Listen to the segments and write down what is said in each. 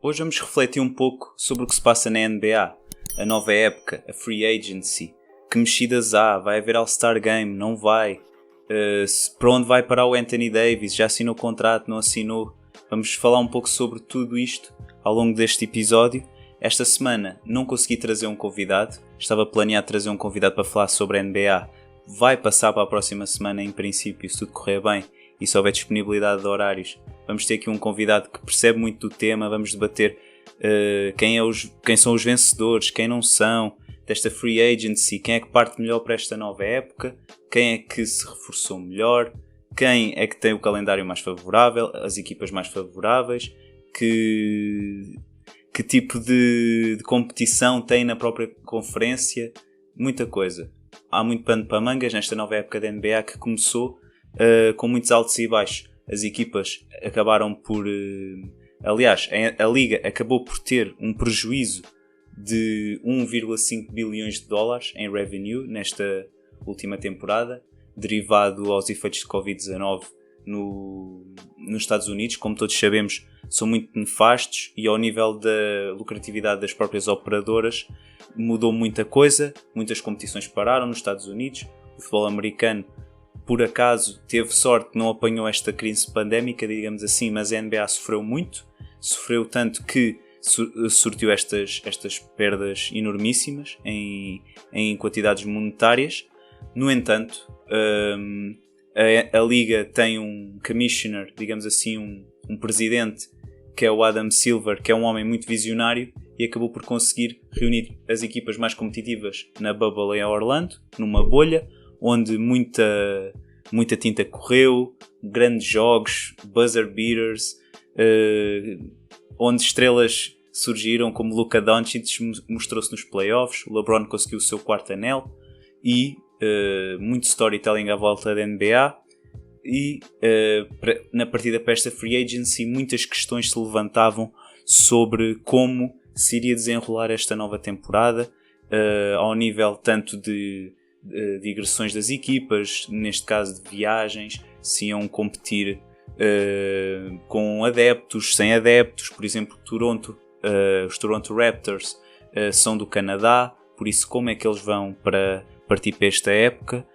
Hoje vamos refletir um pouco sobre o que se passa na NBA, a nova época, a Free Agency, que mexidas há, vai haver All-Star Game, não vai, para onde vai parar o Anthony Davis, já assinou o contrato, não assinou. Vamos falar um pouco sobre tudo isto ao longo deste episódio. Esta semana não consegui trazer um convidado, estava planeado trazer um convidado para falar sobre a NBA, vai passar para a próxima semana em princípio, se tudo correr bem e se houver disponibilidade de horários. Vamos ter aqui um convidado que percebe muito do tema, vamos debater quem são os vencedores, quem não são, desta Free Agency, quem é que parte melhor para esta nova época, quem é que se reforçou melhor, quem é que tem o calendário mais favorável, as equipas mais favoráveis, que tipo de competição tem na própria conferência, muita coisa. Há muito pano para mangas nesta nova época da NBA que começou com muitos altos e baixos. As equipas acabaram por... aliás, a Liga acabou por ter um prejuízo de 1,5 bilhões de dólares em revenue nesta última temporada, derivado aos efeitos de Covid-19 nos Estados Unidos. Como todos sabemos, são muito nefastos e ao nível da lucratividade das próprias operadoras mudou muita coisa, muitas competições pararam nos Estados Unidos. O futebol americano, por acaso, teve sorte que não apanhou esta crise pandémica, digamos assim, mas a NBA sofreu muito, sofreu tanto que surtiu estas perdas enormíssimas em quantidades monetárias. No entanto, a Liga tem um commissioner, digamos assim, um presidente, que é o Adam Silver, que é um homem muito visionário e acabou por conseguir reunir as equipas mais competitivas na bubble em Orlando, numa bolha, onde muita tinta correu, grandes jogos, buzzer beaters, onde estrelas surgiram como Luka Doncic mostrou-se nos playoffs, o LeBron conseguiu o seu quarto anel e muito storytelling à volta da NBA. E na partida para esta Free Agency muitas questões se levantavam sobre como se iria desenrolar esta nova temporada, ao nível tanto de digressões das equipas, neste caso de viagens, se iam competir com adeptos, sem adeptos. Por exemplo, os Toronto Raptors são do Canadá, por isso como é que eles vão para partir para esta época?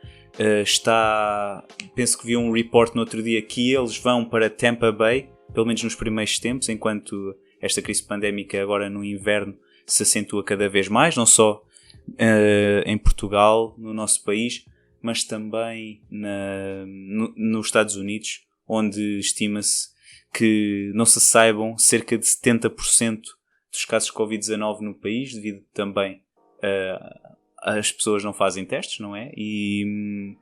Penso que vi um report no outro dia que eles vão para Tampa Bay, pelo menos nos primeiros tempos, enquanto esta crise pandémica agora no inverno se acentua cada vez mais, não só em Portugal, no nosso país, mas também nos Estados Unidos, onde estima-se que não se saibam cerca de 70% dos casos de Covid-19 no país, devido também as pessoas não fazem testes, não é? E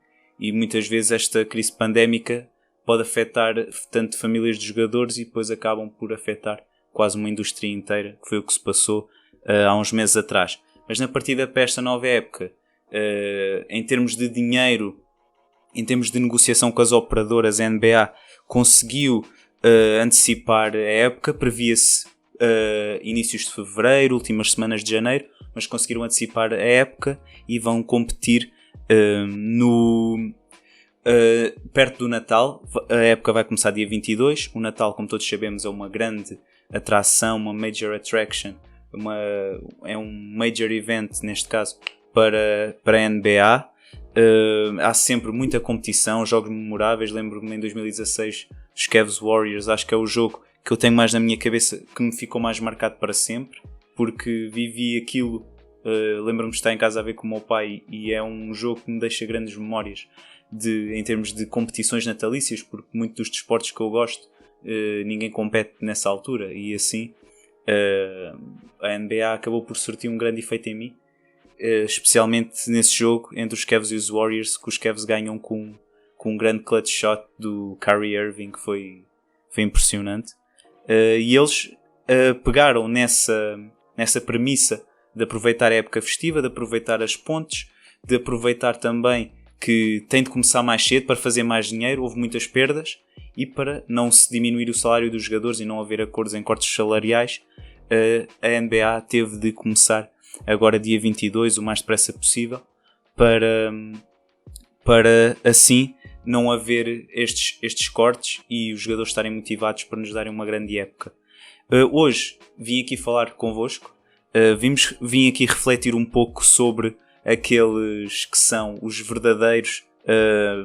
muitas vezes esta crise pandémica pode afetar tanto famílias de jogadores e depois acabam por afetar quase uma indústria inteira, que foi o que se passou há uns meses atrás. Mas na partida para esta nova época, em termos de dinheiro, em termos de negociação com as operadoras, a NBA conseguiu antecipar a época, previa-se inícios de fevereiro, últimas semanas de janeiro, mas conseguiram antecipar a época e vão competir perto do Natal. A época vai começar dia 22. O Natal, como todos sabemos, é uma grande atração, uma major attraction, é um major event, neste caso, para a NBA. Há sempre muita competição, jogos memoráveis. Lembro-me em 2016 dos Cavs Warriors, acho que é o jogo que eu tenho mais na minha cabeça, que me ficou mais marcado para sempre, porque vivi aquilo. Lembro-me de estar em casa a ver com o meu pai e é um jogo que me deixa grandes memórias em termos de competições natalícias, porque muitos dos desportos que eu gosto ninguém compete nessa altura, e assim a NBA acabou por surtir um grande efeito em mim, especialmente nesse jogo entre os Cavs e os Warriors, que os Cavs ganham com um grande clutch shot do Kyrie Irving, que foi impressionante. E eles pegaram nessa premissa de aproveitar a época festiva, de aproveitar as pontes, de aproveitar também que tem de começar mais cedo para fazer mais dinheiro. Houve muitas perdas e para não se diminuir o salário dos jogadores e não haver acordos em cortes salariais, a NBA teve de começar agora dia 22, o mais depressa possível, para assim não haver estes cortes e os jogadores estarem motivados para nos darem uma grande época. Hoje vim aqui falar convosco, vim aqui refletir um pouco sobre aqueles que são os verdadeiros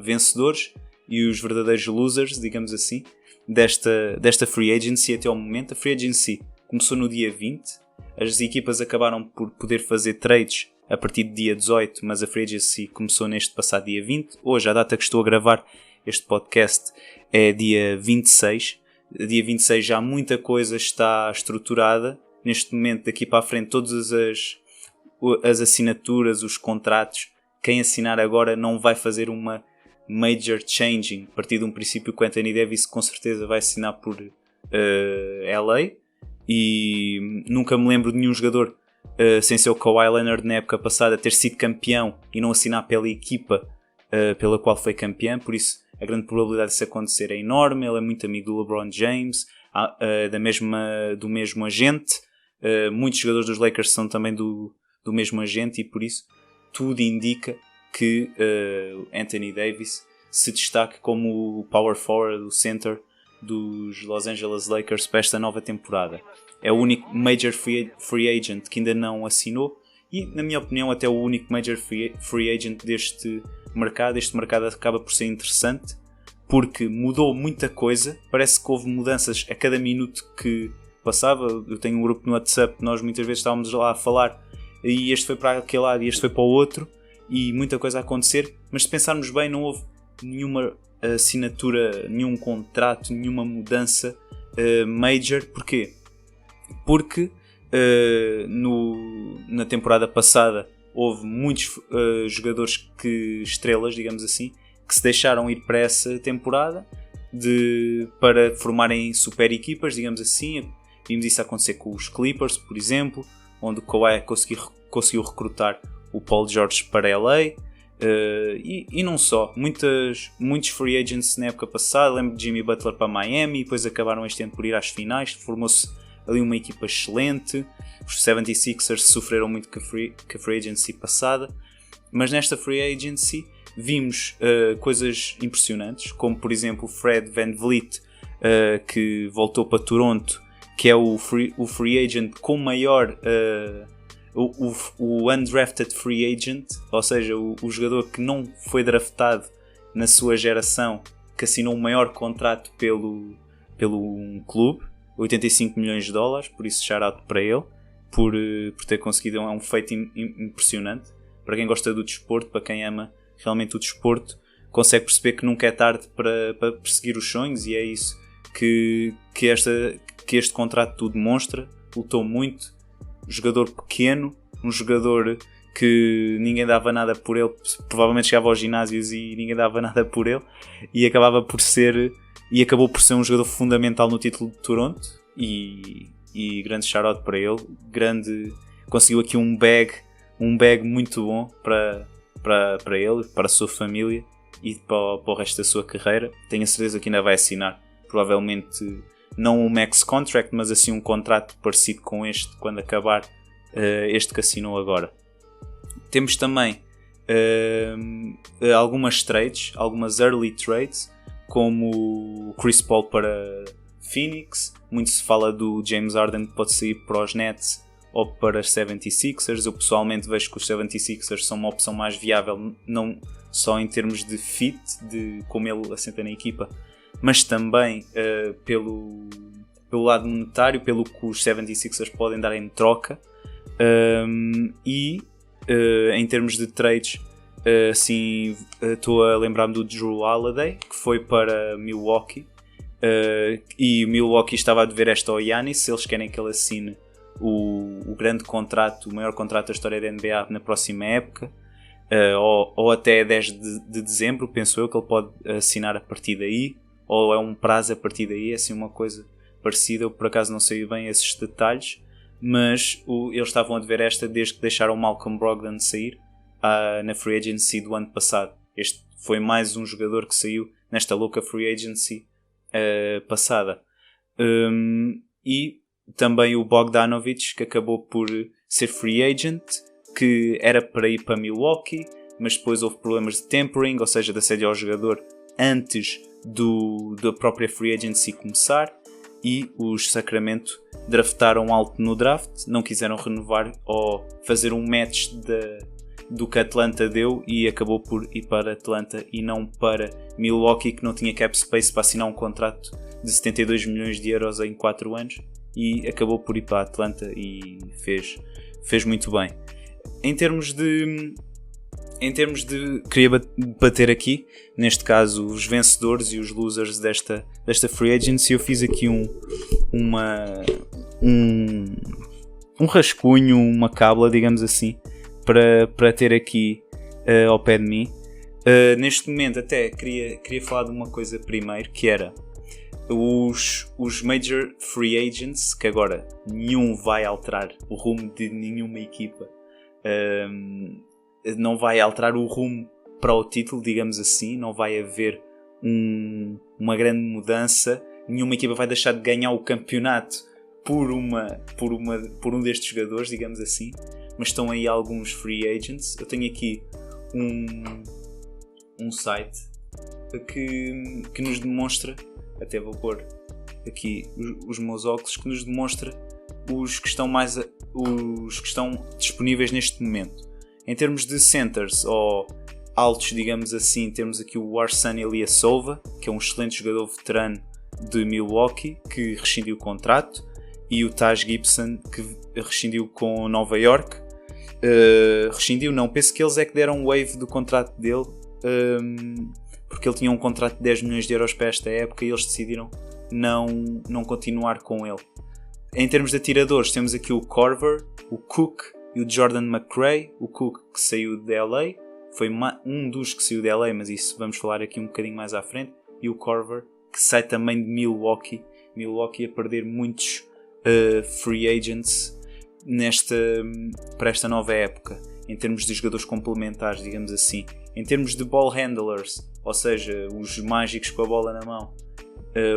vencedores e os verdadeiros losers, digamos assim, desta Free Agency até ao momento. A Free Agency começou no dia 20, as equipas acabaram por poder fazer trades a partir do dia 18, mas a Free Agency começou neste passado dia 20. Hoje, a data que estou a gravar este podcast é dia 26. Dia 26 já muita coisa está estruturada. Neste momento, daqui para a frente, todas as assinaturas, os contratos, quem assinar agora não vai fazer uma major changing. A partir de um princípio que o Anthony Davis com certeza vai assinar por LA. E nunca me lembro de nenhum jogador, sem ser o Kawhi Leonard na época passada, ter sido campeão e não assinar pela equipa pela qual foi campeão. Por isso a grande probabilidade disso acontecer é enorme. Ele é muito amigo do LeBron James, do mesmo agente. Muitos jogadores dos Lakers são também do mesmo agente, e por isso tudo indica que Anthony Davis se destaque como o power forward, o center dos Los Angeles Lakers para esta nova temporada. É o único major free agent que ainda não assinou e, na minha opinião, até o único major free agent deste mercado. Este mercado acaba por ser interessante porque mudou muita coisa. Parece que houve mudanças a cada minuto que passava. Eu tenho um grupo no WhatsApp, nós muitas vezes estávamos lá a falar e este foi para aquele lado e este foi para o outro, e muita coisa a acontecer, mas se pensarmos bem, não houve nenhuma assinatura, nenhum contrato, nenhuma mudança major. Porquê? Porque na temporada passada houve muitos jogadores estrelas, digamos assim, que se deixaram ir para essa temporada para formarem super equipas, digamos assim. Vimos isso acontecer com os Clippers, por exemplo, onde o Kawhi conseguiu recrutar o Paul George para LA. E não só, muitos free agents na época passada. Lembro de Jimmy Butler para Miami, e depois acabaram este ano por ir às finais. Formou-se ali uma equipa excelente. Os 76ers sofreram muito com a free agency passada, mas nesta free agency vimos coisas impressionantes, como por exemplo o Fred VanVleet, que voltou para Toronto, que é o free agent com maior o undrafted free agent, ou seja, o jogador que não foi draftado na sua geração, que assinou o maior contrato pelo clube, 85 milhões de dólares, por isso shout-out para ele, por ter conseguido. É um feito impressionante. Para quem gosta do desporto, para quem ama realmente o desporto, consegue perceber que nunca é tarde para perseguir os sonhos, e é isso que este contrato tudo demonstra. Lutou muito, jogador pequeno, um jogador que ninguém dava nada por ele, provavelmente chegava aos ginásios e ninguém dava nada por ele, e acabou por ser um jogador fundamental no título de Toronto, e grande shout-out para ele. Conseguiu aqui um bag muito bom para ele, para a sua família e para o resto da sua carreira. Tenho a certeza que ainda vai assinar, provavelmente não um max contract, mas assim um contrato parecido com este quando acabar este que assinou agora. Temos também algumas trades, algumas early trades, como o Chris Paul para Phoenix. Muito se fala do James Harden, que pode sair para os Nets ou para os 76ers. Eu pessoalmente vejo que os 76ers são uma opção mais viável, não só em termos de fit, de como ele assenta na equipa, mas também pelo lado monetário, pelo que os 76ers podem dar em troca. Em termos de trades, estou a lembrar-me do Jrue Holiday, que foi para Milwaukee, e o Milwaukee estava a dever esta ao Giannis. Se eles querem que ele assine o grande contrato, o maior contrato da história da NBA na próxima época, ou até 10 de dezembro, penso eu que ele pode assinar a partir daí, ou é um prazo a partir daí, é assim uma coisa parecida. Eu por acaso não sei bem esses detalhes, mas eles estavam a dever esta desde que deixaram o Malcolm Brogdon sair na free agency do ano passado. Este foi mais um jogador que saiu nesta louca free agency passada. E também o Bogdanovic, que acabou por ser free agent, que era para ir para Milwaukee, mas depois houve problemas de tampering, ou seja, de assédio ao jogador antes da própria free agency começar, e os Sacramento draftaram alto no draft, não quiseram renovar ou fazer um match do que Atlanta deu e acabou por ir para Atlanta e não para Milwaukee, que não tinha cap space para assinar um contrato de 72 milhões de euros em 4 anos, e acabou por ir para Atlanta e fez muito bem. Em termos de queria bater aqui, neste caso, os vencedores e os losers desta free agency. Eu fiz aqui um rascunho, uma cábula, digamos assim, para ter aqui ao pé de mim. Neste momento até queria falar de uma coisa primeiro, que era os major free agents, que agora nenhum vai alterar o rumo de nenhuma equipa. Não vai alterar o rumo para o título, digamos assim. Não vai haver uma grande mudança. Nenhuma equipa vai deixar de ganhar o campeonato por um destes jogadores, digamos assim. Mas estão aí alguns free agents. Eu tenho aqui um site que nos demonstra, até vou pôr aqui os meus óculos, que nos demonstra os que estão disponíveis neste momento. Em termos de centers ou altos, digamos assim, temos aqui o Arsen Ilyasova, que é um excelente jogador veterano de Milwaukee, que rescindiu o contrato, e o Taj Gibson, que rescindiu com Nova York. Penso que eles é que deram um waive do contrato dele, porque ele tinha um contrato de 10 milhões de euros para esta época e eles decidiram não continuar com ele. Em termos de atiradores, temos aqui o Korver, o Cook e o Jordan McRae. O Cook, que saiu de LA, foi um dos que saiu de LA, mas isso vamos falar aqui um bocadinho mais à frente. E o Korver, que sai também de Milwaukee a perder muitos free agents para esta nova época, em termos de jogadores complementares, digamos assim. Em termos de ball handlers, ou seja, os mágicos com a bola na mão,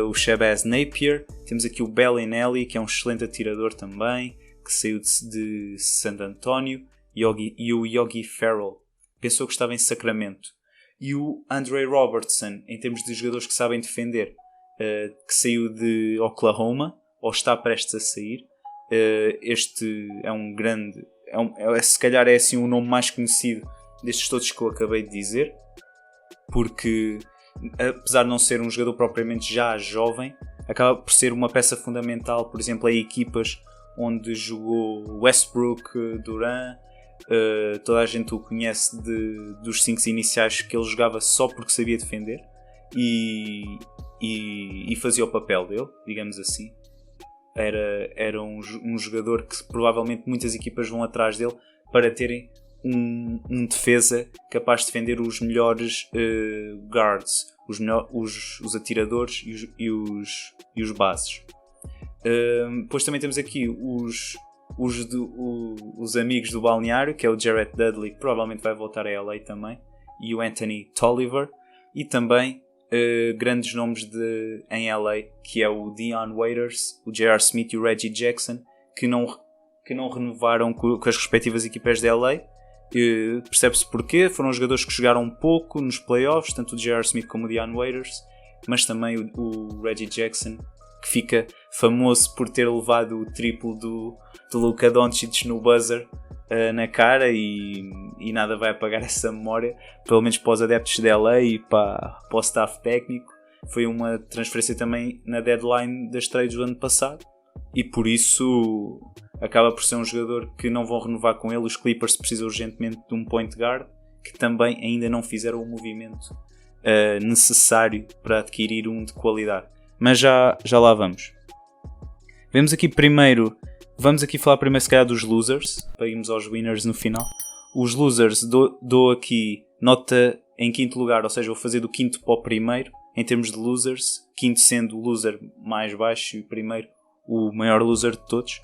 o Shabazz Napier. Temos aqui o Bellinelli, que é um excelente atirador também, que saiu de San Antonio, e o Yogi Ferrell, pensou que estava em Sacramento. E o Andre Robertson, em termos de jogadores que sabem defender, que saiu de Oklahoma, ou está prestes a sair. Este é um grande... se calhar é assim o nome mais conhecido destes todos que eu acabei de dizer, porque apesar de não ser um jogador propriamente já jovem, acaba por ser uma peça fundamental, por exemplo, em equipas onde jogou Westbrook, Durant. Toda a gente o conhece dos 5 iniciais, que ele jogava só porque sabia defender e fazia o papel dele, digamos assim. Era um jogador que provavelmente muitas equipas vão atrás dele para terem um defesa capaz de defender os melhores guards, os atiradores e os bases. Depois também temos aqui os amigos do balneário, que é o Jarrett Dudley, que provavelmente vai voltar a LA também, e o Anthony Tolliver, e também grandes nomes em LA, que é o Dion Waiters, o J.R. Smith e o Reggie Jackson, que não renovaram com as respectivas equipas de LA. Percebe-se porquê. Foram jogadores que jogaram pouco nos playoffs, tanto o J.R. Smith como o Dion Waiters, mas também o Reggie Jackson, que fica famoso por ter levado o triplo do Luka Doncic no buzzer na cara, e nada vai apagar essa memória, pelo menos para os adeptos de LA e para o staff técnico. Foi uma transferência também na deadline das trades do ano passado, e por isso acaba por ser um jogador que não vão renovar com ele. Os Clippers precisam urgentemente de um point guard, que também ainda não fizeram o movimento necessário para adquirir um de qualidade. Mas já lá vamos. Vamos aqui falar primeiro se calhar dos losers, para irmos aos winners no final. Os losers dou aqui nota em quinto lugar, ou seja, vou fazer do quinto para o primeiro, em termos de losers, quinto sendo o loser mais baixo e o primeiro o maior loser de todos.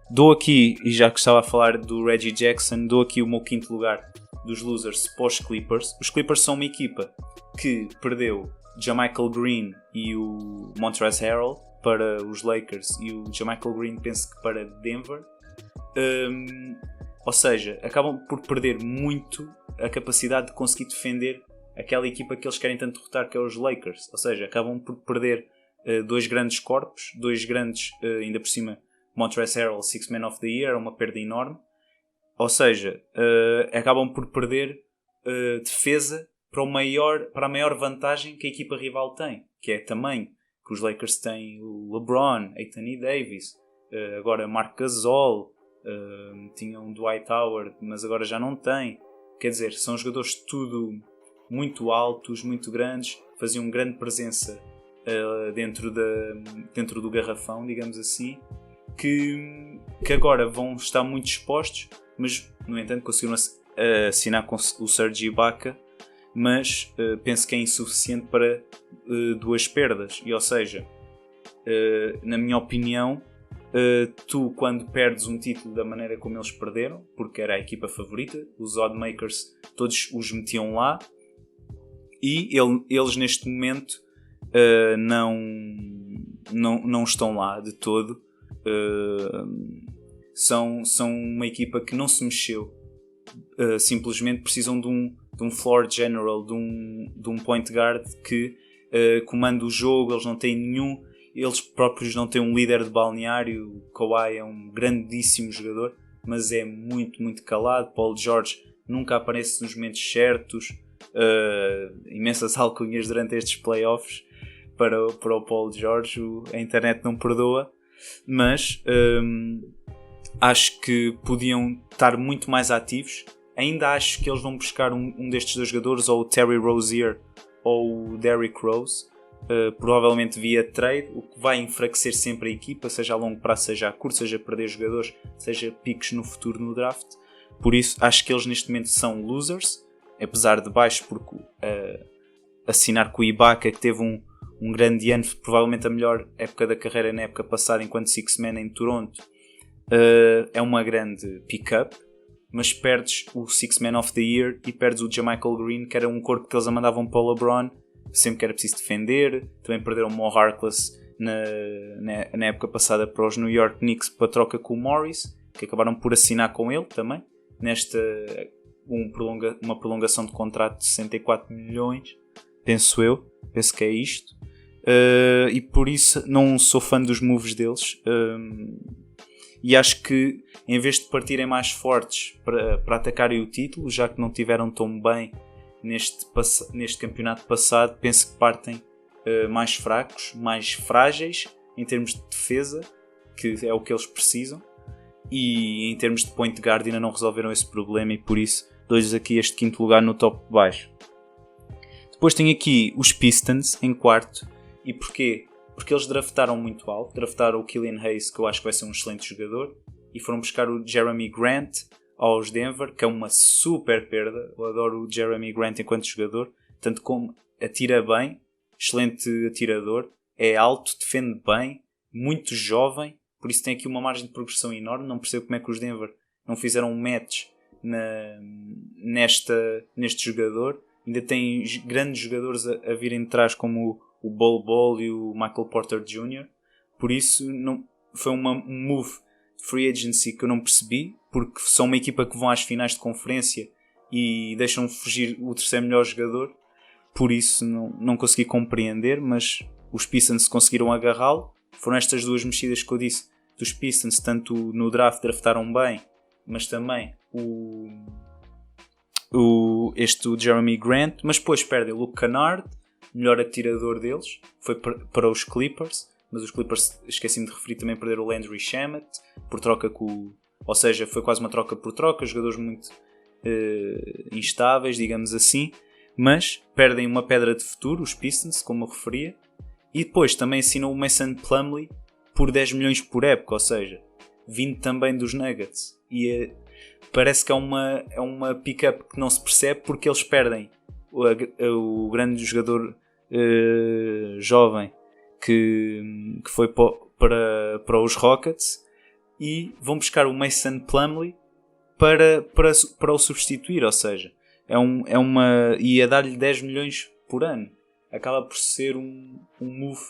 Dou aqui, e já que estava a falar do Reggie Jackson, dou aqui o meu quinto lugar dos losers para os Clippers. Os Clippers são uma equipa que perdeu JaMychal Green e o Montrezl Harrell para os Lakers, e o JaMychal Green penso que para Denver. Ou seja, acabam por perder muito a capacidade de conseguir defender aquela equipa que eles querem tanto derrotar, que é os Lakers. Ou seja, acabam por perder dois grandes corpos, dois grandes, ainda por cima, Montrezl Harrell, Six Man of the Year, é uma perda enorme. Ou seja, acabam por perder defesa para a maior vantagem que a equipa rival tem, que é tamanho. Que os Lakers têm o LeBron, Anthony Davis, agora Marc Gasol, tinham Dwight Howard, mas agora já não tem. Quer dizer, são jogadores tudo muito altos, muito grandes, faziam grande presença dentro do garrafão, digamos assim, que agora vão estar muito expostos, mas no entanto conseguiram assinar com o Serge Ibaka, mas penso que é insuficiente para duas perdas. E, ou seja, na minha opinião, tu quando perdes um título da maneira como eles perderam, porque era a equipa favorita, os oddmakers todos os metiam lá, e eles neste momento não estão lá de todo. São uma equipa que não se mexeu, simplesmente precisam de um floor general, de um point guard que comanda o jogo. Eles não têm nenhum, eles próprios não têm um líder de balneário. O Kawhi é um grandíssimo jogador, mas é muito, muito calado. Paul George nunca aparece nos momentos certos. Imensas alcunhas durante estes playoffs para o Paul George, a internet não perdoa, mas acho que podiam estar muito mais ativos. Ainda acho que eles vão buscar um destes dois jogadores, ou o Terry Rozier ou o Derrick Rose, provavelmente via trade, o que vai enfraquecer sempre a equipa, seja a longo prazo, seja a curto, seja perder jogadores, seja piques no futuro no draft. Por isso acho que eles neste momento são losers, apesar de baixo, porque assinar com o Ibaka, que teve um grande ano, provavelmente a melhor época da carreira na época passada enquanto Six Man em Toronto, é uma grande pick-up, mas perdes o Six Man of the Year e perdes o JaMychal Green, que era um corpo que eles mandavam para o LeBron sempre que era preciso defender. Também perderam o Mo Harkless na época passada para os New York Knicks para troca com o Morris, que acabaram por assinar com ele também nesta uma prolongação de contrato de 64 milhões, penso que é isto. E por isso não sou fã dos moves deles, e acho que em vez de partirem mais fortes para atacarem o título, já que não tiveram tão bem neste campeonato passado, penso que partem mais fracos, mais frágeis em termos de defesa, que é o que eles precisam, e em termos de point guard ainda não resolveram esse problema, e por isso dou-lhes aqui este quinto lugar no top de baixo. Depois tenho aqui os Pistons em quarto. E porquê? Porque eles draftaram muito alto. Draftaram o Killian Hayes, que eu acho que vai ser um excelente jogador, e foram buscar o Jeremy Grant aos Denver, que é uma super perda. Eu adoro o Jeremy Grant enquanto jogador, tanto como atira bem, excelente atirador, é alto, defende bem, muito jovem, por isso tem aqui uma margem de progressão enorme. Não percebo como é que os Denver não fizeram um match neste jogador. Ainda tem grandes jogadores a virem de trás, como o Bol Bol e o Michael Porter Jr. Por isso foi um move free agency que eu não percebi, porque são uma equipa que vão às finais de conferência e deixam fugir o terceiro melhor jogador. Por isso não consegui compreender, mas os Pistons conseguiram agarrá-lo. Foram estas duas mexidas que eu disse dos Pistons, tanto no draft draftaram bem, mas também o Jeremy Grant, mas depois perdem o Luke Kennard, melhor atirador deles, foi para os Clippers, mas os Clippers, esqueci-me de referir, também perderam o Landry Shamet por troca ou seja, foi quase uma troca por troca, jogadores muito instáveis, digamos assim, mas perdem uma pedra de futuro, os Pistons, como eu referia, e depois também assinou o Mason Plumlee por 10 milhões por época, ou seja, vindo também dos Nuggets, e parece que é uma pick-up que não se percebe, porque eles perdem o grande jogador jovem que foi para os Rockets, e vão buscar o Mason Plumlee para o substituir, ou seja, e a dar-lhe 10 milhões por ano. Acaba por ser um move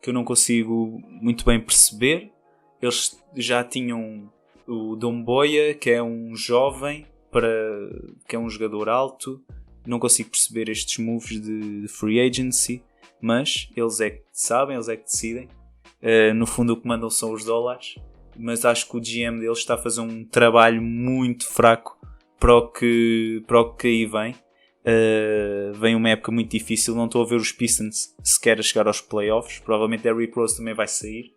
que eu não consigo muito bem perceber. Eles já tinham o Domboya, que é um jovem, que é um jogador alto. Não consigo perceber estes moves de free agency. mas eles é que sabem, eles é que decidem. No fundo o que mandam são os dólares, mas acho que o GM deles está a fazer um trabalho muito fraco para o que aí vem. Vem uma época muito difícil, não estou a ver os Pistons sequer a chegar aos playoffs, provavelmente Derrick Rose também vai sair.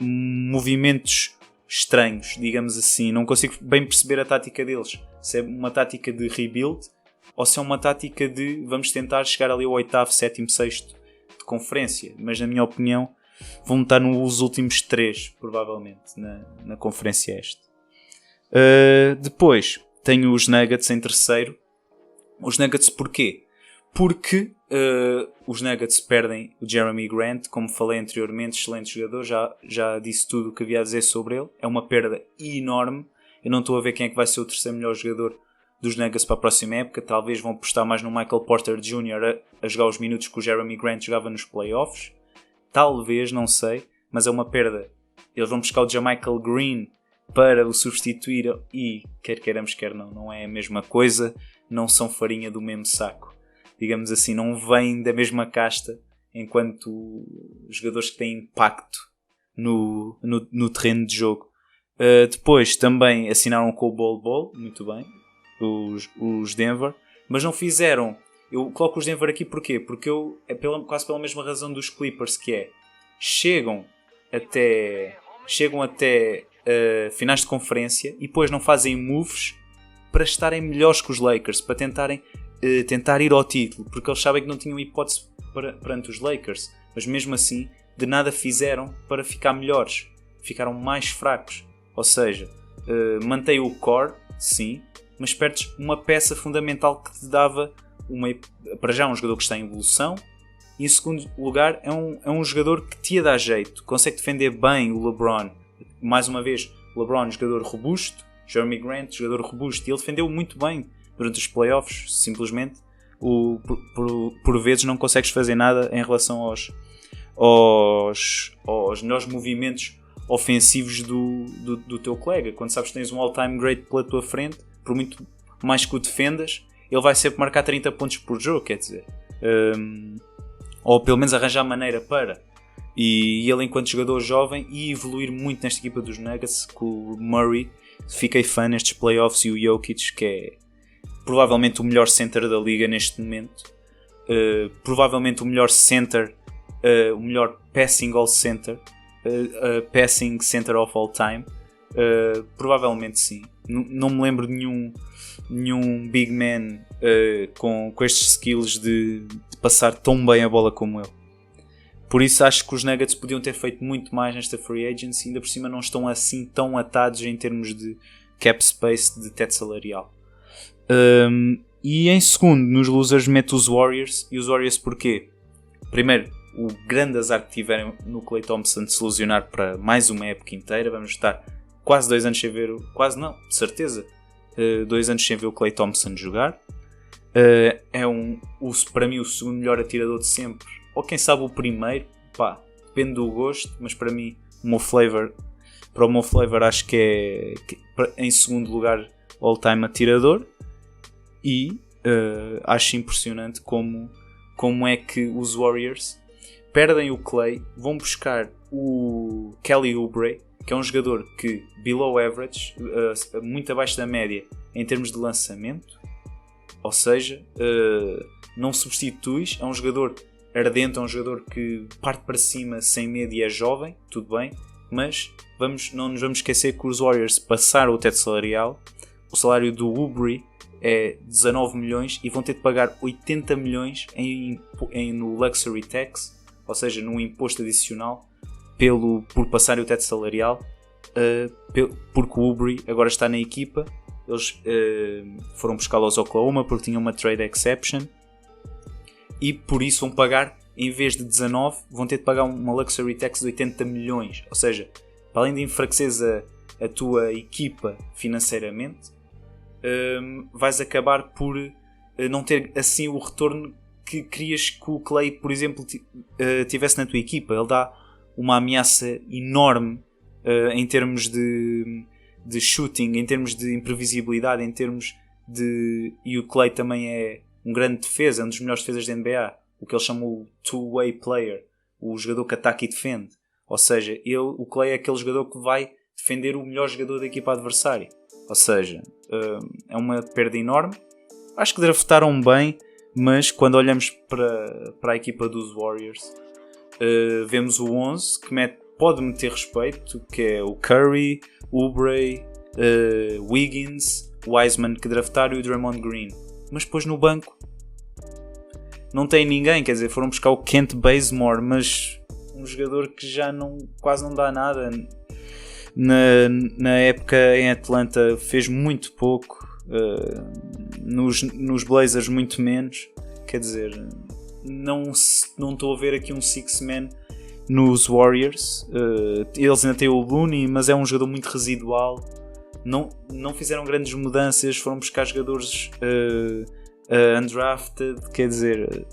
Movimentos estranhos, digamos assim, não consigo bem perceber a tática deles, se é uma tática de rebuild ou se é uma tática de vamos tentar chegar ali ao 8º, 7º, 6º de conferência, mas na minha opinião vão estar nos últimos 3 provavelmente na conferência este. Depois tenho os Nuggets em terceiro. Os Nuggets porquê? Porque os Nuggets perdem o Jeremy Grant, como falei anteriormente, excelente jogador, já disse tudo o que havia a dizer sobre ele, é uma perda enorme. Eu não estou a ver quem é que vai ser o terceiro melhor jogador dos Nuggets para a próxima época. Talvez vão apostar mais no Michael Porter Jr. a jogar os minutos que o Jeremy Grant jogava nos playoffs, talvez, não sei, mas é uma perda. Eles vão buscar o Jamichael Green para o substituir e, quer queiramos quer não é a mesma coisa, não são farinha do mesmo saco, digamos assim, não vêm da mesma casta, enquanto jogadores que têm impacto no terreno de jogo. Depois também assinaram com o Bol, muito bem, os Denver, mas não fizeram. Eu coloco os Denver aqui porquê? Porque quase pela mesma razão dos Clippers, que é chegam até finais de conferência e depois não fazem moves para estarem melhores que os Lakers, para tentar ir ao título, porque eles sabem que não tinham hipótese perante os Lakers, mas mesmo assim de nada fizeram para ficar melhores, ficaram mais fracos. Ou seja, mantém o core, sim, mas perdes uma peça fundamental que te dava para já um jogador que está em evolução, e em segundo lugar é um jogador que te ia dar jeito, consegue defender bem o LeBron. Mais uma vez, o LeBron, jogador robusto, Jeremy Grant, jogador robusto, e ele defendeu muito bem durante os playoffs. Simplesmente por vezes não consegues fazer nada em relação aos melhores movimentos ofensivos do teu colega. Quando sabes que tens um all-time great pela tua frente, por muito mais que o defendas, ele vai sempre marcar 30 pontos por jogo, quer dizer, ou pelo menos arranjar maneira para. E ele, enquanto jogador jovem, ia evoluir muito nesta equipa dos Nuggets. Com o Murray, fiquei fã nestes playoffs, e o Jokic, que é provavelmente o melhor center da liga neste momento, provavelmente o melhor center, o melhor passing all center, passing center of all time, provavelmente sim. Não me lembro de nenhum big man com estes skills de passar tão bem a bola como ele. Por isso acho que os Nuggets podiam ter feito muito mais nesta free agency, ainda por cima não estão assim tão atados em termos de cap space, de teto salarial. E em segundo, nos losers, meto os Warriors. E os Warriors porquê? Primeiro, o grande azar que tiveram no Klay Thompson de se lesionar para mais uma época inteira. Vamos estar quase 2 anos sem ver, quase não, de certeza, 2 anos sem ver o Klay Thompson jogar. Para mim o segundo melhor atirador de sempre, ou quem sabe o primeiro, depende do gosto, mas para mim o meu flavor acho que é em segundo lugar all time atirador. E acho impressionante como é que os Warriors perdem o Klay, vão buscar o Kelly Oubre, que é um jogador que below average, muito abaixo da média em termos de lançamento, ou seja, não substituis, é um jogador ardente, é um jogador que parte para cima sem medo e é jovem, tudo bem, mas não nos vamos esquecer que os Warriors passaram o teto salarial. O salário do Oubre é 19 milhões e vão ter de pagar 80 milhões no Luxury Tax, ou seja, num imposto adicional por passarem o teto salarial, porque o Oubre agora está na equipa. Eles foram buscá-lo aos Oklahoma porque tinham uma trade exception e por isso vão pagar, em vez de 19, vão ter de pagar uma Luxury Tax de 80 milhões, ou seja, para além de enfraqueceres a tua equipa financeiramente, vais acabar por não ter assim o retorno que querias que o Klay, por exemplo, tivesse na tua equipa. Ele dá uma ameaça enorme em termos de shooting, em termos de imprevisibilidade, em termos de... E o Klay também é um grande defesa, um dos melhores defesas da NBA. o que eles chamam o two-way player, o jogador que ataca e defende. Ou seja, o Clay é aquele jogador que vai defender o melhor jogador da equipa adversária. Ou seja, é uma perda enorme. Acho que draftaram bem, mas quando olhamos para a equipa dos Warriors, vemos o 11 que pode meter respeito, que é o Curry, Oubre, Wiggins, Wiseman que draftaram e o Draymond Green. Mas depois no banco não tem ninguém, quer dizer, foram buscar o Kent Bazemore, mas um jogador que já quase não dá nada. Na época em Atlanta fez muito pouco, nos Blazers muito menos, quer dizer, não estou a ver aqui um six-man nos Warriors. Eles ainda têm o Looney, mas é um jogador muito residual, não fizeram grandes mudanças, foram buscar jogadores undrafted, quer dizer,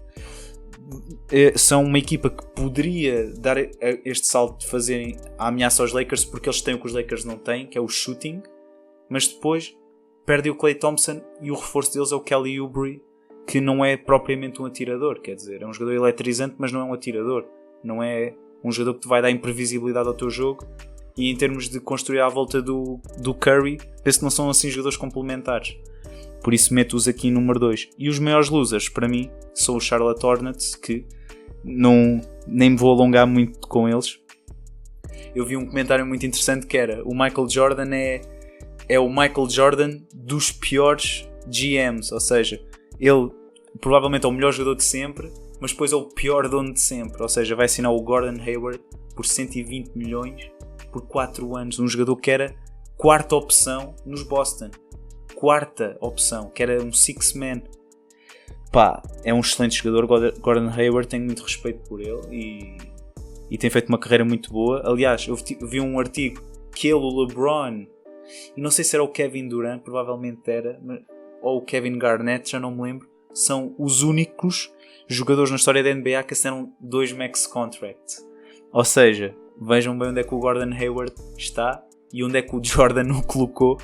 são uma equipa que poderia dar este salto de fazerem a ameaça aos Lakers, porque eles têm o que os Lakers não têm, que é o shooting, mas depois perdem o Klay Thompson e o reforço deles é o Kelly Oubre, que não é propriamente um atirador, quer dizer, é um jogador eletrizante, mas não é um atirador, não é um jogador que te vai dar imprevisibilidade ao teu jogo. E em termos de construir à volta do Curry, penso que não são assim jogadores complementares. Por isso meto-os aqui em número 2. E os maiores losers, para mim, são os Charlotte Hornets, que nem me vou alongar muito com eles. Eu vi um comentário muito interessante que era: o Michael Jordan é o Michael Jordan dos piores GMs. Ou seja, ele provavelmente é o melhor jogador de sempre, mas depois é o pior dono de sempre. Ou seja, vai assinar o Gordon Hayward por 120 milhões por 4 anos. Um jogador que era quarta opção nos Boston. Quarta opção, que era um six-man. Pá, é um excelente jogador. Gordon Hayward, tenho muito respeito por ele e tem feito uma carreira muito boa. Aliás, eu vi um artigo que ele, o LeBron, e não sei se era o Kevin Durant, provavelmente era, ou o Kevin Garnett, já não me lembro, são os únicos jogadores na história da NBA que assinaram 2 max contracts. Ou seja, vejam bem onde é que o Gordon Hayward está e onde é que o Jordan o colocou,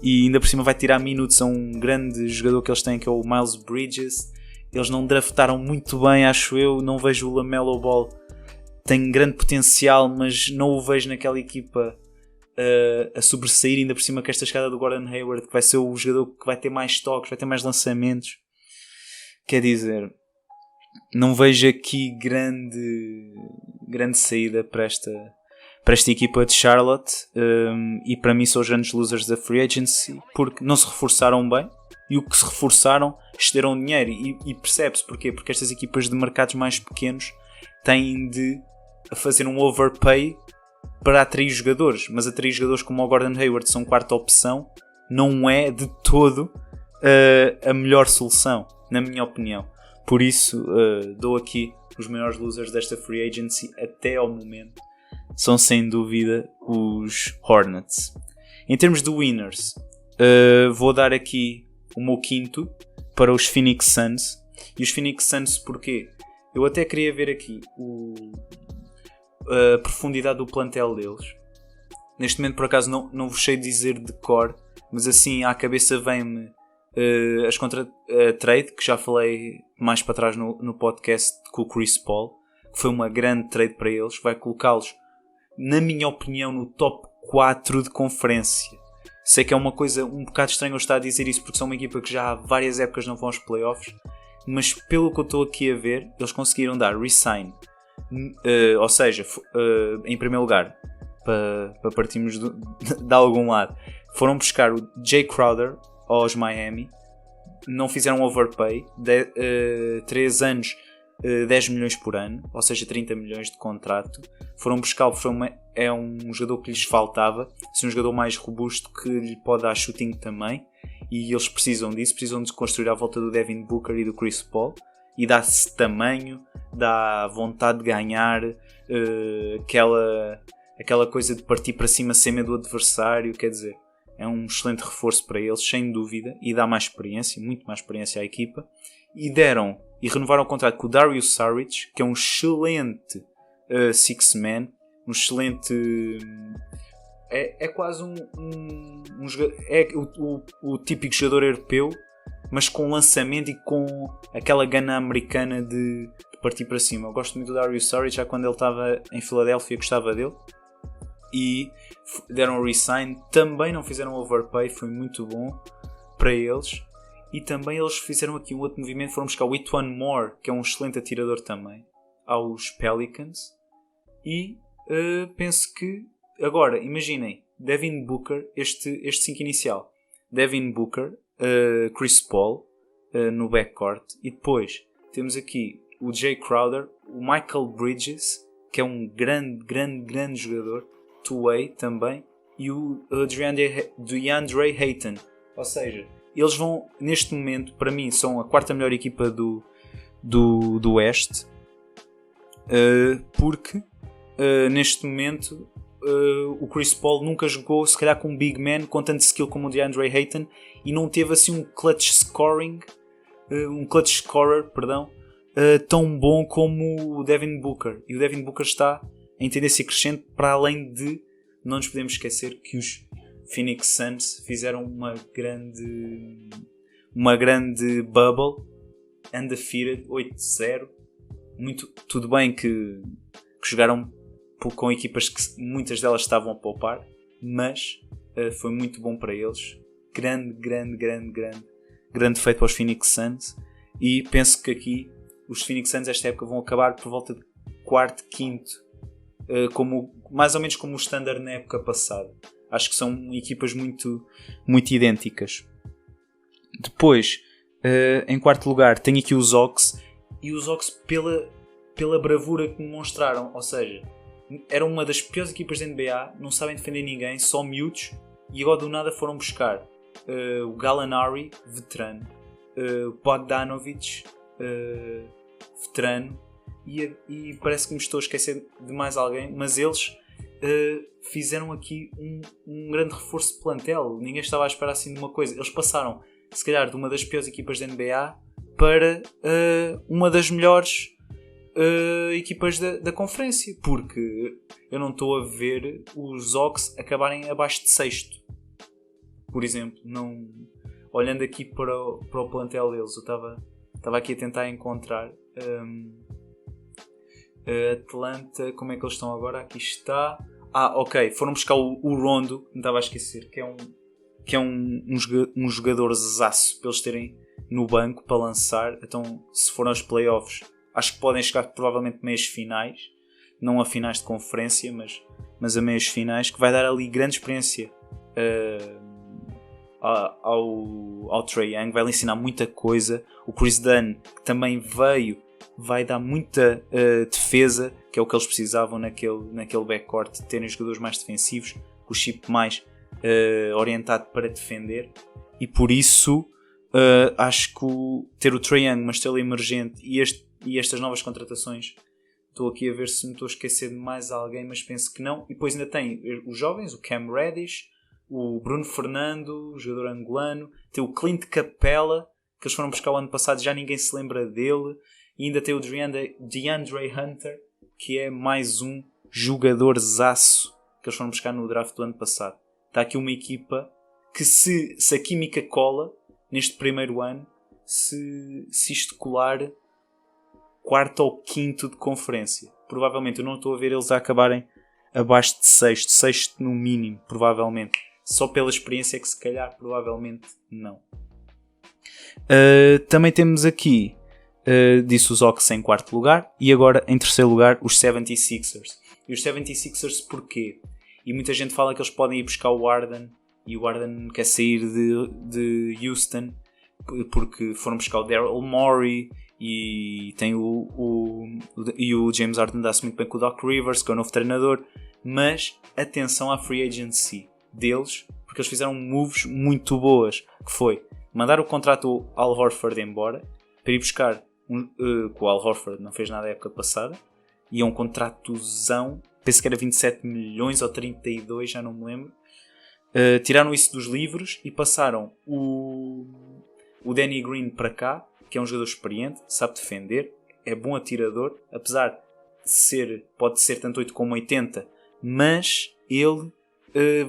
e ainda por cima vai tirar minutos a um grande jogador que eles têm, que é o Miles Bridges. Eles não draftaram muito bem, acho eu. Não vejo o LaMelo Ball, tem grande potencial, mas não o vejo naquela equipa a sobressair, ainda por cima com esta chegada do Gordon Hayward, que vai ser o jogador que vai ter mais toques, vai ter mais lançamentos. Quer dizer, não vejo aqui grande saída para esta equipa de Charlotte, e para mim são os grandes losers da Free Agency, porque não se reforçaram bem, e o que se reforçaram excederam dinheiro, e percebe-se porquê, porque estas equipas de mercados mais pequenos têm de fazer um overpay para atrair jogadores, mas atrair jogadores como o Gordon Hayward são quarta opção, não é de todo a melhor solução, na minha opinião. Por isso dou aqui os maiores losers desta Free Agency até ao momento. São sem dúvida os Hornets. Em termos de winners, vou dar aqui o meu quinto para os Phoenix Suns. E os Phoenix Suns porquê? Eu até queria ver aqui a profundidade do plantel deles. Neste momento por acaso não vos sei dizer de cor, mas assim à cabeça vem-me as trade, que já falei mais para trás no podcast com o Chris Paul, que foi uma grande trade para eles, vai colocá-los, na minha opinião, no top 4 de conferência. Sei que é uma coisa um bocado estranha eu estar a dizer isso, porque são uma equipa que já há várias épocas não vão aos playoffs, mas pelo que eu estou aqui a ver, eles conseguiram dar resign, ou seja, em primeiro lugar, para partirmos de algum lado, foram buscar o Jay Crowder aos Miami, não fizeram overpay, 3 anos, 10 milhões por ano, ou seja 30 milhões de contrato. Foram buscá-lo, é um jogador que lhes faltava, um jogador mais robusto que lhe pode dar shooting também, e eles precisam disso, precisam de construir à volta do Devin Booker e do Chris Paul, e dá-se tamanho, dá vontade de ganhar, aquela coisa de partir para cima sem medo do adversário, quer dizer, é um excelente reforço para eles, sem dúvida, e dá mais experiência, muito mais experiência à equipa. E renovaram o contrato com o Darius Saric, que é um excelente six-man, um excelente... É quase um jogador, é o típico jogador europeu, mas com lançamento e com aquela gana americana de partir para cima. Eu gosto muito do Darius Saric, já quando ele estava em Filadélfia gostava dele. E deram um resign, também não fizeram overpay, foi muito bom para eles. E também eles fizeram aqui um outro movimento, foram buscar o Etuan Moore, que é um excelente atirador também, aos Pelicans. E penso que, agora, imaginem, Devin Booker, este 5 inicial, Devin Booker, Chris Paul no backcourt, e depois temos aqui o Jay Crowder, o Michael Bridges, que é um grande jogador, two-way também, e o DeAndre Ayton. Ou seja, eles vão, neste momento, para mim, são a quarta melhor equipa do Oeste, porque neste momento o Chris Paul nunca jogou, se calhar, com um big man com tanto skill como o DeAndre Ayton, e não teve assim um clutch scorer, tão bom como o Devin Booker. E o Devin Booker está em tendência crescente, para além de, não nos podemos esquecer que os Phoenix Suns fizeram uma grande bubble, undefeated, 8-0. Tudo bem que jogaram com equipas que muitas delas estavam a poupar, mas foi muito bom para eles. Grande feito para os Phoenix Suns, e penso que aqui os Phoenix Suns esta época vão acabar por volta de quarto, quinto, mais ou menos como o Standard na época passada. Acho que são equipas muito idênticas. Depois, em quarto lugar, tenho aqui os Hawks, e os Hawks pela bravura que demonstraram, ou seja, eram uma das piores equipas da NBA, não sabem defender ninguém, só miúdos, e agora do nada foram buscar o Gallinari, veterano, Bogdanovic, veterano, e parece que me estou a esquecer de mais alguém, mas eles fizeram aqui um grande reforço de plantel. Ninguém estava à espera assim de uma coisa. Eles passaram, se calhar, de uma das piores equipas da NBA para uma das melhores equipas da conferência, porque eu não estou a ver os Hawks acabarem abaixo de sexto, por exemplo. Não, olhando aqui para o plantel deles, eu estava aqui a tentar encontrar Atlanta, como é que eles estão agora? Aqui está. Ok, foram buscar o Rondo, me estava a esquecer, que é um jogadorzaço para eles terem no banco para lançar. Então, se forem aos playoffs, acho que podem chegar provavelmente meias finais, não a finais de conferência, mas a meias finais, que vai dar ali grande experiência ao Trae Young, vai lhe ensinar muita coisa. O Chris Dunn, que também veio, vai dar muita defesa, que é o que eles precisavam naquele backcourt, terem jogadores mais defensivos, com o chip mais orientado para defender, e por isso acho que ter o Trae Young, uma estrela emergente, e estas novas contratações, estou aqui a ver se me estou a esquecer de mais alguém, mas penso que não. E depois ainda tem os jovens, o Cam Reddish, o Bruno Fernando, o jogador angolano, tem o Clint Capella, que eles foram buscar o ano passado, já ninguém se lembra dele, e ainda tem o DeAndre Hunter, que é mais um jogadorzaço que eles foram buscar no draft do ano passado. Está aqui uma equipa que, se a química cola neste primeiro ano, se isto colar, quarto ou quinto de conferência. Provavelmente, eu não estou a ver eles a acabarem abaixo de sexto no mínimo, provavelmente. Só pela experiência que se calhar, provavelmente não. Também temos aqui, disse os Hawks em quarto lugar, e agora em terceiro lugar os 76ers. E os 76ers porquê? E muita gente fala que eles podem ir buscar o Harden, e o Harden quer sair de Houston, porque foram buscar o Daryl Morey, e tem o James Harden dá-se muito bem com o Doc Rivers, que é o novo treinador. Mas atenção à free agency deles, porque eles fizeram moves muito boas, que foi mandar o contrato ao Al Horford embora, para ir buscar que o Al Horford não fez nada a época passada, e é um contratozão, penso que era 27 milhões ou 32, já não me lembro. Tiraram isso dos livros e passaram o Danny Green para cá, que é um jogador experiente, sabe defender, é bom atirador, apesar de pode ser tanto 8 como 80, mas ele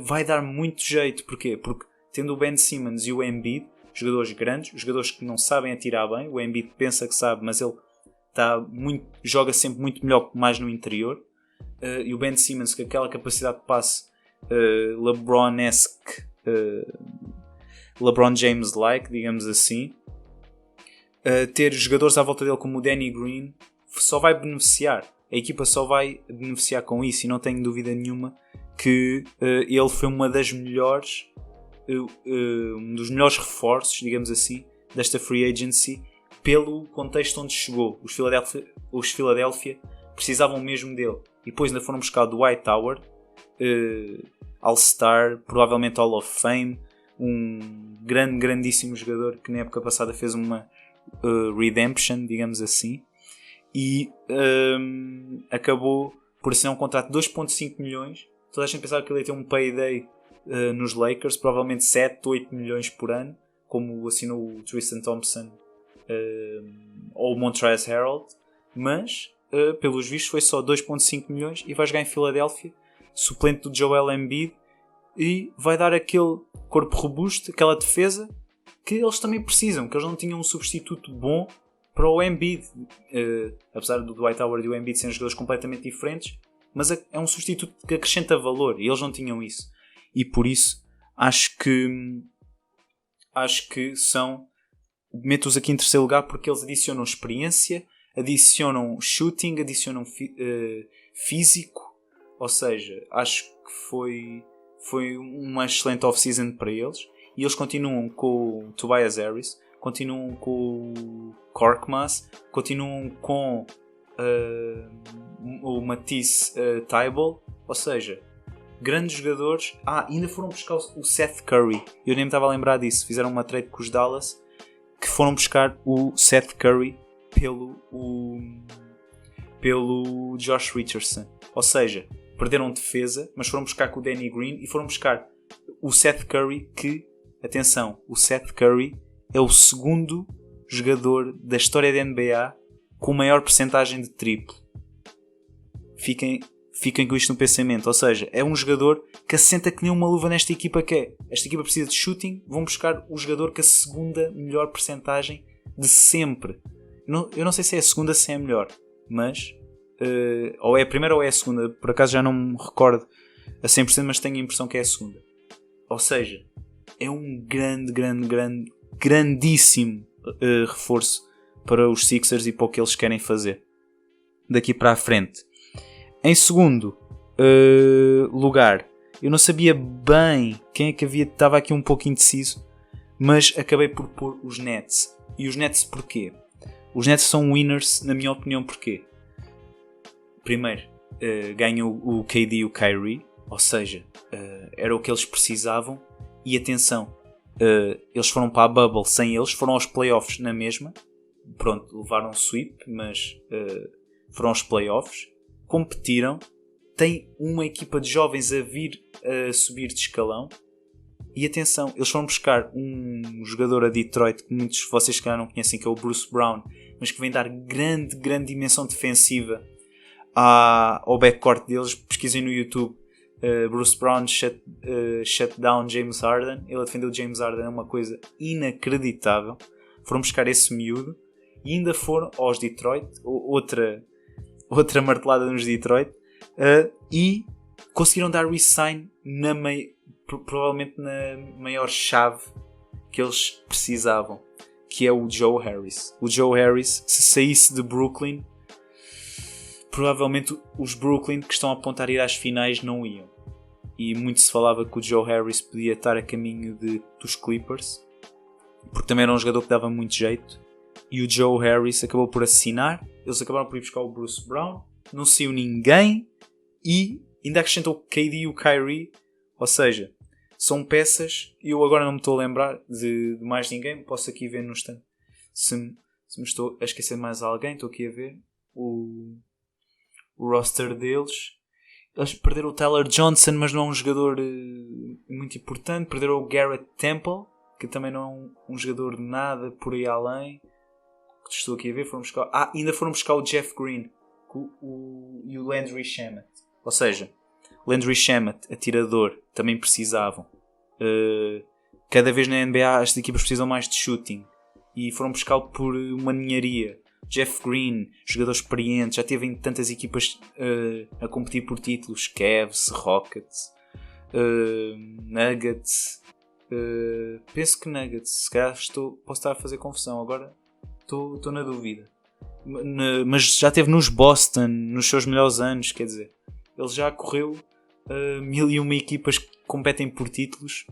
vai dar muito jeito. Porquê? Porque tendo o Ben Simmons e o Embiid, jogadores grandes, jogadores que não sabem atirar bem, o Embiid pensa que sabe, mas ele joga sempre muito melhor mais no interior. E o Ben Simmons, com aquela capacidade de passe LeBron-esque, LeBron James-like, digamos assim, ter jogadores à volta dele como o Danny Green só vai beneficiar. A equipa só vai beneficiar com isso, e não tenho dúvida nenhuma que ele foi um dos melhores reforços, digamos assim, desta free agency, pelo contexto onde chegou. Os Philadelphia precisavam mesmo dele. E depois ainda foram buscar o Dwight Howard, All-Star, provavelmente Hall of Fame, um grandíssimo jogador que na época passada fez uma redemption, digamos assim, e acabou por assinar um contrato de 2.5 milhões. Toda a gente pensava que ele ia ter um payday nos Lakers, provavelmente 7, 8 milhões por ano, como assinou o Tristan Thompson ou o Montrezl Harrell, mas pelos vistos foi só 2.5 milhões e vai jogar em Filadélfia, suplente do Joel Embiid, e vai dar aquele corpo robusto, aquela defesa que eles também precisam, que eles não tinham um substituto bom para o Embiid, apesar do Dwight Howard e o Embiid serem jogadores completamente diferentes, mas é um substituto que acrescenta valor, e eles não tinham isso, e por isso acho que meto-os aqui em terceiro lugar, porque eles adicionam experiência, adicionam shooting, adicionam físico, ou seja, acho que foi uma excelente off-season para eles, e eles continuam com o Tobias Harris, continuam com o Korkmaz, continuam com o Matisse Thybulle, ou seja, grandes jogadores. Ainda foram buscar o Seth Curry, eu nem me estava a lembrar disso. Fizeram uma trade com os Dallas, que foram buscar o Seth Curry pelo Josh Richardson, ou seja, perderam defesa, mas foram buscar com o Danny Green e foram buscar o Seth Curry, que, atenção, o Seth Curry é o segundo jogador da história da NBA com maior percentagem de triplo. Fiquem com isto no pensamento, ou seja, é um jogador que assenta que nem uma luva nesta equipa, que é, esta equipa precisa de shooting, vão buscar o jogador com a segunda melhor percentagem de sempre. Eu não sei se é a segunda, se é a melhor, mas ou é a primeira ou é a segunda, por acaso já não me recordo a 100%, mas tenho a impressão que é a segunda. Ou seja, é um grandíssimo reforço para os Sixers e para o que eles querem fazer daqui para a frente. Em segundo lugar, eu não sabia bem quem é que havia, estava aqui um pouco indeciso, mas acabei por pôr os Nets. E os Nets porquê? Os Nets são winners, na minha opinião, porquê? Primeiro, ganham o KD e o Kyrie, ou seja, era o que eles precisavam. E atenção, eles foram para a bubble sem eles, foram aos playoffs na mesma. Pronto, levaram sweep, mas foram aos playoffs, competiram, tem uma equipa de jovens a vir a subir de escalão. E atenção, eles foram buscar um jogador a Detroit que muitos de vocês que não conhecem, que é o Bruce Brown, mas que vem dar grande dimensão defensiva ao backcourt deles. Pesquisem no YouTube Bruce Brown shut down James Harden. Ele defendeu James Harden, é uma coisa inacreditável. Foram buscar esse miúdo e ainda foram aos Detroit, outra martelada nos Detroit, e conseguiram dar resign provavelmente na maior chave que eles precisavam, que é o Joe Harris. O Joe Harris, se saísse de Brooklyn, provavelmente os Brooklyn, que estão a apontar a ir às finais, não iam. E muito se falava que o Joe Harris podia estar a caminho dos Clippers, porque também era um jogador que dava muito jeito. E o Joe Harris acabou por assinar. Eles acabaram por ir buscar o Bruce Brown, não saiu ninguém, e ainda acrescentou o KD e o Kyrie. Ou seja, são peças, e eu agora não me estou a lembrar de mais ninguém. Posso aqui ver no instante se me estou a esquecer de mais alguém. Estou aqui a ver o roster deles. Eles perderam o Tyler Johnson, mas não é um jogador muito importante. Perderam o Garrett Temple, que também não é um jogador de nada por aí além. Estou aqui a ver. Ainda foram buscar o Jeff Green e o Landry Shamet. Ou seja, Landry Shamet, atirador, também precisavam. Cada vez na NBA as equipas precisam mais de shooting, e foram buscá-lo por uma ninharia. Jeff Green, jogador experiente, já teve em tantas equipas a competir por títulos, Cavs, Rockets, Nuggets, penso que Nuggets, se calhar posso estar a fazer confusão, agora estou na dúvida, mas já teve nos Boston, nos seus melhores anos, quer dizer, ele já correu 1001 equipas que competem por títulos,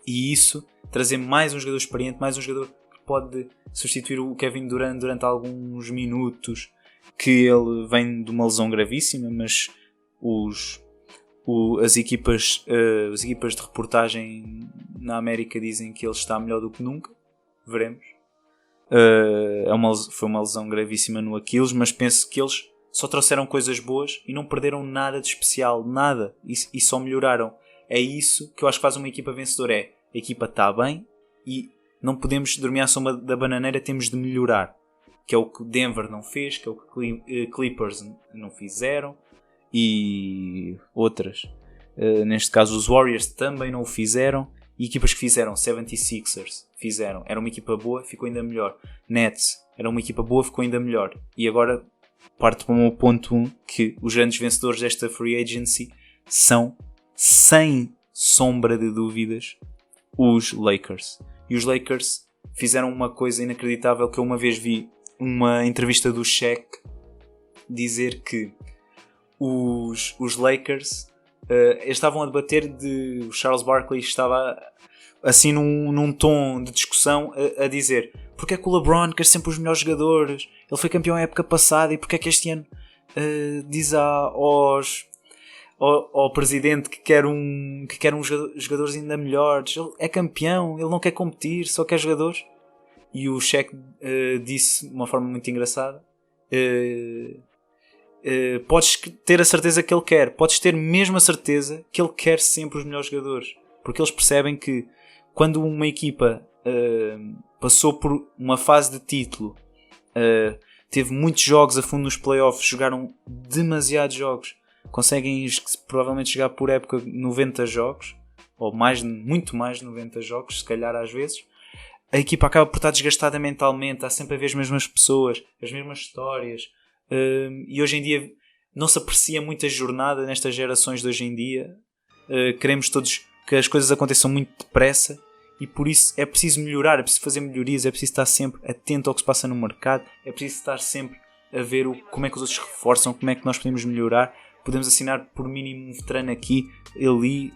e isso, trazer mais um jogador experiente, mais um jogador que pode substituir o Kevin Durant durante alguns minutos, que ele vem de uma lesão gravíssima, mas as equipas de reportagem na América dizem que ele está melhor do que nunca. Veremos. Foi uma lesão gravíssima no Aquiles, mas penso que eles só trouxeram coisas boas e não perderam nada de especial, nada, e só melhoraram. É isso que eu acho que faz uma equipa vencedora, a equipa está bem e não podemos dormir à sombra da bananeira, temos de melhorar, que é o que Denver não fez, que é o que Clippers não fizeram, e outras, neste caso os Warriors também não o fizeram, e equipas que fizeram, 76ers fizeram, era uma equipa boa, ficou ainda melhor. Nets era uma equipa boa, ficou ainda melhor. E agora parte para o meu ponto 1, que os grandes vencedores desta free agency são, sem sombra de dúvidas, os Lakers. E os Lakers fizeram uma coisa inacreditável, que eu uma vez vi uma entrevista do Shaq dizer que os Lakers estavam a debater de... O Charles Barkley estava assim num tom de discussão a dizer: porque é que o LeBron quer sempre os melhores jogadores? Ele foi campeão a época passada, e porque é que este ano diz ao presidente que quer uns jogadores ainda melhores? Ele é campeão, ele não quer competir, só quer jogadores. E o Shaq disse de uma forma muito engraçada: podes ter a certeza que ele quer, podes ter mesmo a certeza que ele quer sempre os melhores jogadores, porque eles percebem que quando uma equipa passou por uma fase de título, teve muitos jogos a fundo nos playoffs, jogaram demasiados jogos, conseguem provavelmente chegar por época 90 jogos, ou muito mais de 90 jogos, se calhar às vezes, a equipa acaba por estar desgastada mentalmente, há sempre a ver as mesmas pessoas, as mesmas histórias, e hoje em dia não se aprecia muito a jornada nestas gerações de hoje em dia. Queremos todos que as coisas aconteçam muito depressa, e por isso é preciso melhorar, é preciso fazer melhorias, é preciso estar sempre atento ao que se passa no mercado, é preciso estar sempre a ver como é que os outros reforçam, como é que nós podemos melhorar. Podemos assinar por mínimo um veterano aqui, ali,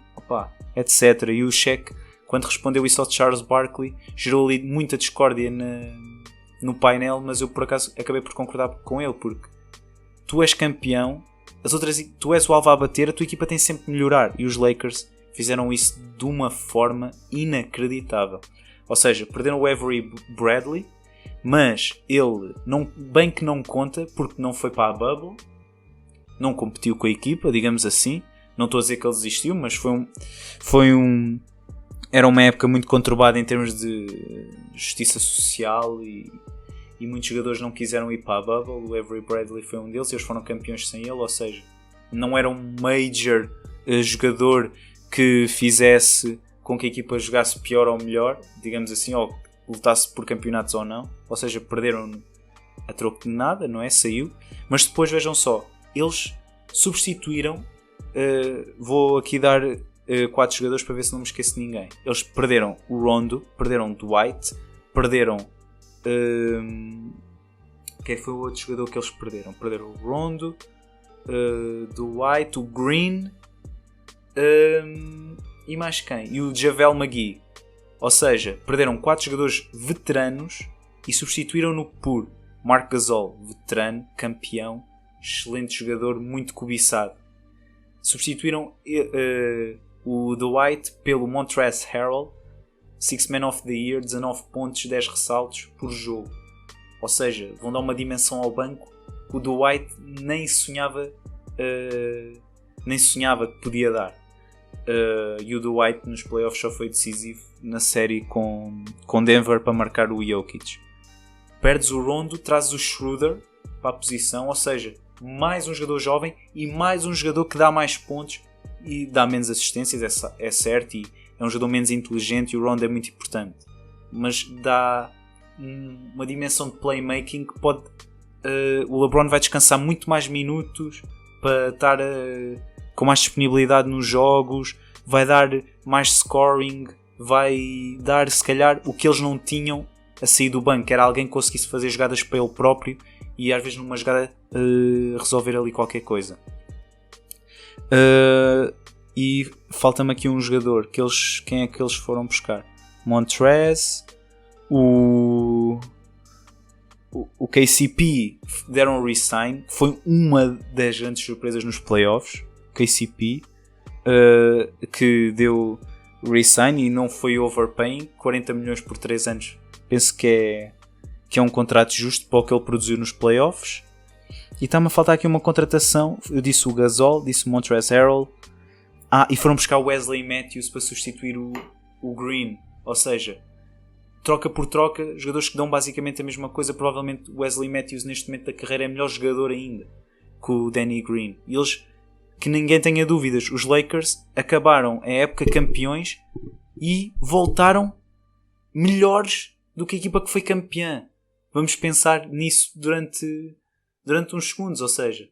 etc. E o Shaq, quando respondeu isso ao Charles Barkley, gerou ali muita discórdia no painel, mas eu por acaso acabei por concordar com ele, porque tu és campeão, tu és o alvo a bater, a tua equipa tem sempre de melhorar, e os Lakers fizeram isso de uma forma inacreditável. Ou seja, perderam o Avery Bradley, mas ele bem que não conta, porque não foi para a bubble, não competiu com a equipa, digamos assim. Não estou a dizer que ele desistiu, mas era uma época muito conturbada em termos de justiça social, e muitos jogadores não quiseram ir para a bubble. O Avery Bradley foi um deles, e eles foram campeões sem ele. Ou seja, não era um major jogador que fizesse com que a equipa jogasse pior ou melhor, digamos assim, ou lutasse por campeonatos ou não. Ou seja, perderam a troco de nada, não é? Saiu. Mas depois, vejam só, eles substituíram, vou aqui dar 4 jogadores para ver se não me esqueço de ninguém. Eles perderam o Rondo, perderam o Dwight, perderam... quem foi o outro jogador que eles perderam? Perderam o Rondo, Dwight, o Green, e mais quem? E o JaVale McGee. Ou seja, perderam 4 jogadores veteranos e substituíram-no por Marc Gasol, veterano, campeão, excelente jogador, muito cobiçado. Substituíram o Dwight pelo Montrezl Harrell, Six Man of the Year, 19 pontos, 10 ressaltos por jogo. Ou seja, vão dar uma dimensão ao banco que o Dwight nem sonhava que podia dar. E o Dwight nos playoffs só foi decisivo na série com Denver para marcar o Jokic. Perdes o Rondo, trazes o Schroeder para a posição, ou seja, mais um jogador jovem e mais um jogador que dá mais pontos e dá menos assistências, é certo, e é um jogador menos inteligente, e o Rondo é muito importante, mas dá uma dimensão de playmaking que pode... o LeBron vai descansar muito mais minutos para estar com mais disponibilidade nos jogos, vai dar mais scoring, vai dar se calhar o que eles não tinham a sair do banco, que era alguém que conseguisse fazer jogadas para ele próprio e às vezes numa jogada resolver ali qualquer coisa. E falta-me aqui um jogador quem é que eles foram buscar? Montrez, o KCP deram resign, foi uma das grandes surpresas nos playoffs. KCP que deu resign e não foi overpaying, 40 milhões por 3 anos. Penso que é um contrato justo para o que ele produziu nos playoffs. E está-me a faltar aqui uma contratação. Eu disse o Gasol, disse o Montrezl Harrell. E foram buscar o Wesley Matthews para substituir o Green. Ou seja, troca por troca, jogadores que dão basicamente a mesma coisa. Provavelmente o Wesley Matthews neste momento da carreira é melhor jogador ainda que o Danny Green. E eles, que ninguém tenha dúvidas, os Lakers acabaram a época campeões e voltaram melhores do que a equipa que foi campeã. Vamos pensar nisso durante uns segundos, ou seja,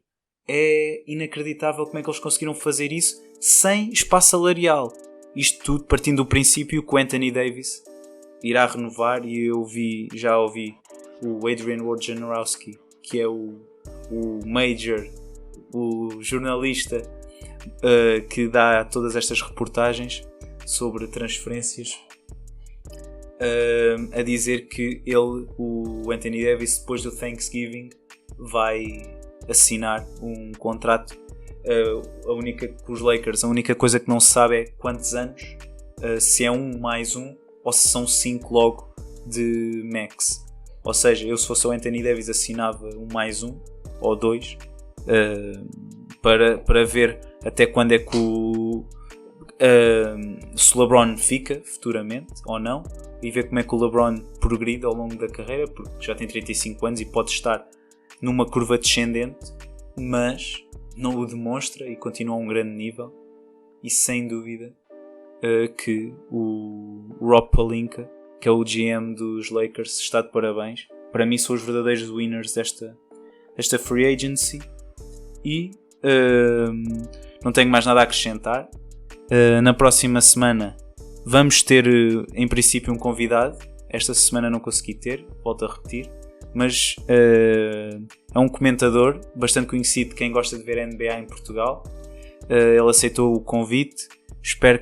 é inacreditável como é que eles conseguiram fazer isso sem espaço salarial. Isto tudo partindo do princípio que o Anthony Davis irá renovar, e eu já ouvi o Adrian Wojnarowski, que é o Major, o jornalista que dá todas estas reportagens sobre transferências, a dizer que o Anthony Davis, depois do Thanksgiving, vai assinar um contrato. Com os Lakers, a única coisa que não se sabe é quantos anos, se é 1 mais 1 ou se são 5 logo de max. Ou seja, eu se fosse o Anthony Davis assinava 1 mais 1 ou 2 para ver até quando é que se o LeBron fica futuramente ou não, e ver como é que o LeBron progride ao longo da carreira, porque já tem 35 anos e pode estar numa curva descendente, mas não o demonstra e continua a um grande nível. E sem dúvida que o Rob Pelinka, que é o GM dos Lakers, está de parabéns. Para mim são os verdadeiros winners desta free agency. E não tenho mais nada a acrescentar. Na próxima semana vamos ter em princípio um convidado. Esta semana não consegui ter, volto a repetir, mas é um comentador bastante conhecido de quem gosta de ver NBA em Portugal. Ele aceitou o convite. Espero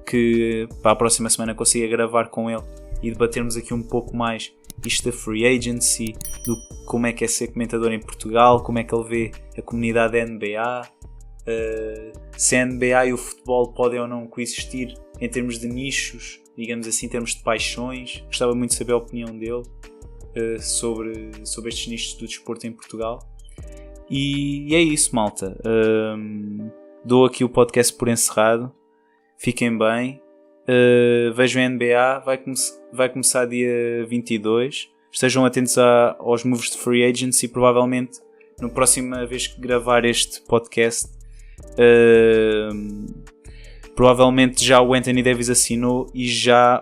que para a próxima semana consiga gravar com ele e debatermos aqui um pouco mais isto da free agency, do como é que é ser comentador em Portugal, como é que ele vê a comunidade da NBA, se a NBA e o futebol podem ou não coexistir em termos de nichos, digamos assim, em termos de paixões. Gostava muito de saber a opinião dele sobre estes nichos do desporto em Portugal. E é isso, malta. Dou aqui o podcast por encerrado. Fiquem bem. Vejam a NBA. Vai começar dia 22. Estejam atentos aos moves de free agency. Provavelmente na próxima vez que gravar este podcast, provavelmente já o Anthony Davis assinou e já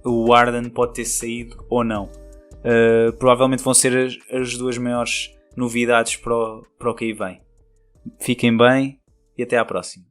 o Harden pode ter saído ou não. Provavelmente vão ser as duas maiores novidades para o que aí vem. Fiquem bem e até à próxima.